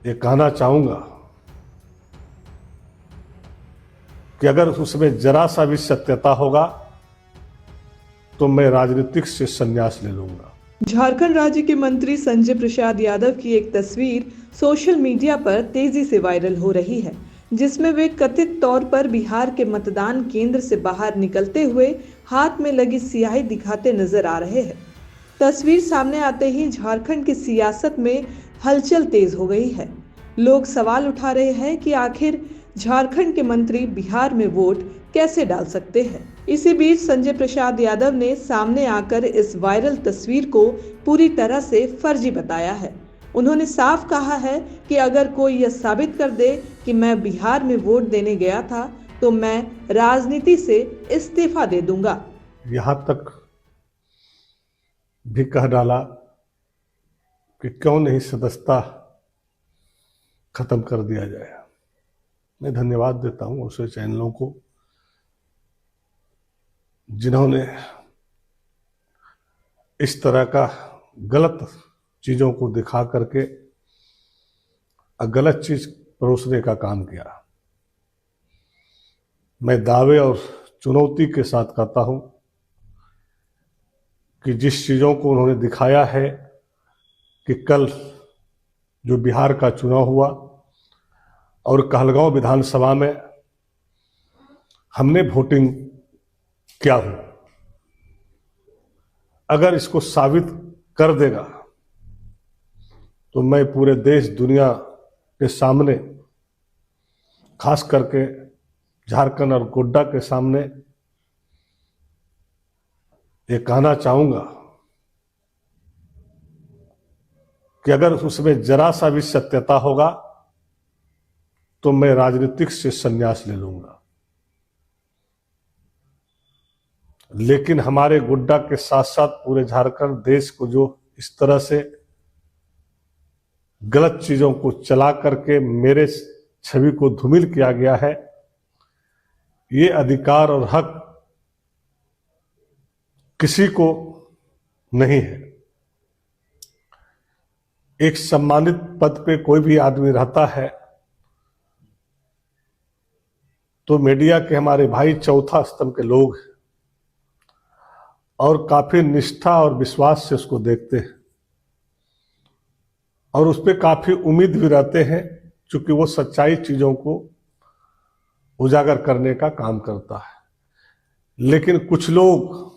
ये कहना चाहूंगा कि अगर उसमें जरा सा भी सत्यता होगा तो मैं राजनीतिक से संन्यास ले लूंगा। झारखंड राज्य के मंत्री संजय प्रसाद यादव की एक तस्वीर सोशल मीडिया पर तेजी से वायरल हो रही है, जिसमें वे कथित तौर पर बिहार के मतदान केंद्र से बाहर निकलते हुए हाथ में लगी स्याही दिखाते नजर आ रहे हैं। तस्वीर सामने आते ही झारखंड की सियासत में हलचल तेज हो गई है। लोग सवाल उठा रहे हैं कि आखिर झारखंड के मंत्री बिहार में वोट कैसे डाल सकते हैं। इसी बीच संजय प्रसाद यादव ने सामने आकर इस वायरल तस्वीर को पूरी तरह से फर्जी बताया है। उन्होंने साफ कहा है कि अगर कोई यह साबित कर दे कि मैं बिहार में वोट देने गया था तो मैं राजनीति से इस्तीफा दे दूंगा। यहां तक भी कह डाला कि क्यों नहीं सदस्यता खत्म कर दिया जाए। मैं धन्यवाद देता हूं उसे चैनलों को जिन्होंने इस तरह का गलत चीजों को दिखा करके गलत चीज परोसने का काम किया। मैं दावे और चुनौती के साथ कहता हूं कि जिस चीजों को उन्होंने दिखाया है कि कल जो बिहार का चुनाव हुआ और कहलगांव विधानसभा में हमने वोटिंग क्या हो, अगर इसको साबित कर देगा तो मैं पूरे देश दुनिया के सामने, खास करके झारखंड और गोड्डा के सामने ये कहना चाहूंगा कि अगर उसमें जरा सा भी सत्यता होगा तो मैं राजनीतिक से संन्यास ले लूंगा। लेकिन हमारे गोड्डा के साथ साथ पूरे झारखंड देश को जो इस तरह से गलत चीजों को चला करके मेरे छवि को धूमिल किया गया है, ये अधिकार और हक किसी को नहीं है। एक सम्मानित पद पे कोई भी आदमी रहता है तो मीडिया के हमारे भाई चौथा स्तंभ के लोग हैं और काफी निष्ठा और विश्वास से उसको देखते हैं और उस पर काफी उम्मीद भी रहते हैं, क्योंकि वो सच्चाई चीजों को उजागर करने का काम करता है। लेकिन कुछ लोग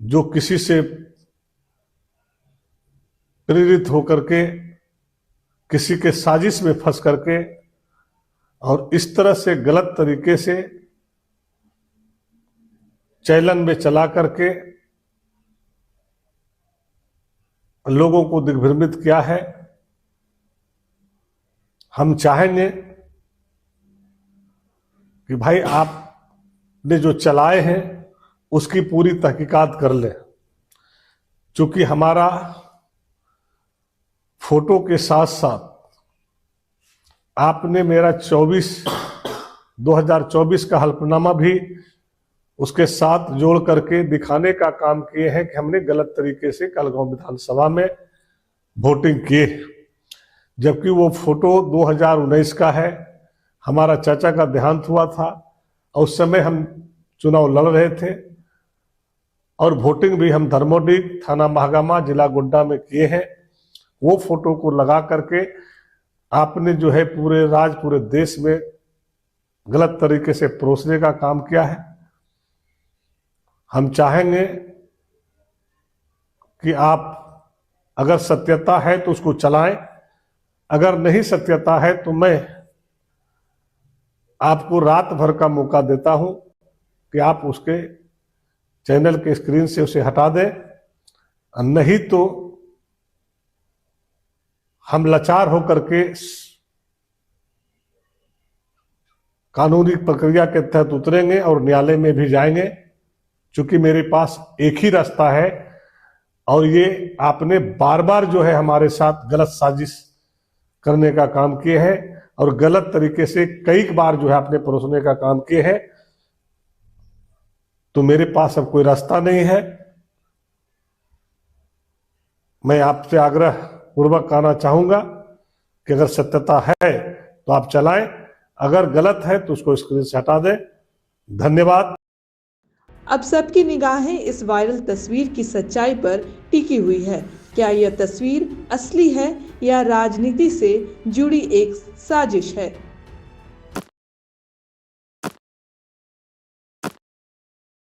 जो किसी से प्रेरित होकर के किसी के साजिश में फंस करके और इस तरह से गलत तरीके से चैलन में चला करके लोगों को दिग्भ्रमित किया है। हम चाहेंगे कि भाई आपने जो चलाए हैं उसकी पूरी तहकीकात कर ले, क्योंकि हमारा फोटो के साथ साथ आपने मेरा 2024 का हल्फनामा भी उसके साथ जोड़ करके दिखाने का काम किए हैं कि हमने गलत तरीके से कहलगांव विधानसभा में वोटिंग किए, जबकि वो फोटो 2019 का है। हमारा चाचा का देहांत हुआ था और उस समय हम चुनाव लड़ रहे थे और वोटिंग भी हम धर्मोडी थाना महागामा जिला गोड्डा में किए हैं। वो फोटो को लगा करके आपने जो है पूरे देश में गलत तरीके से परोसने का काम किया है। हम चाहेंगे कि आप अगर सत्यता है तो उसको चलाएं, अगर नहीं सत्यता है तो मैं आपको रात भर का मौका देता हूं कि आप उसके चैनल के स्क्रीन से उसे हटा दें, नहीं तो हम लाचार होकर के कानूनी प्रक्रिया के तहत उतरेंगे और न्यायालय में भी जाएंगे, क्योंकि मेरे पास एक ही रास्ता है। और ये आपने बार बार जो है हमारे साथ गलत साजिश करने का काम किए हैं और गलत तरीके से कई बार जो है आपने परोसने का काम किए हैं, तो मेरे पास अब कोई रास्ता नहीं है। मैं आपसे आग्रह पूर्वक कहना चाहूंगा कि अगर सत्यता है तो आप चलाएं, अगर गलत है तो उसको स्क्रीन से हटा दें। धन्यवाद। अब सबकी निगाहें इस वायरल तस्वीर की सच्चाई पर टिकी हुई है। क्या यह तस्वीर असली है या राजनीति से जुड़ी एक साजिश है?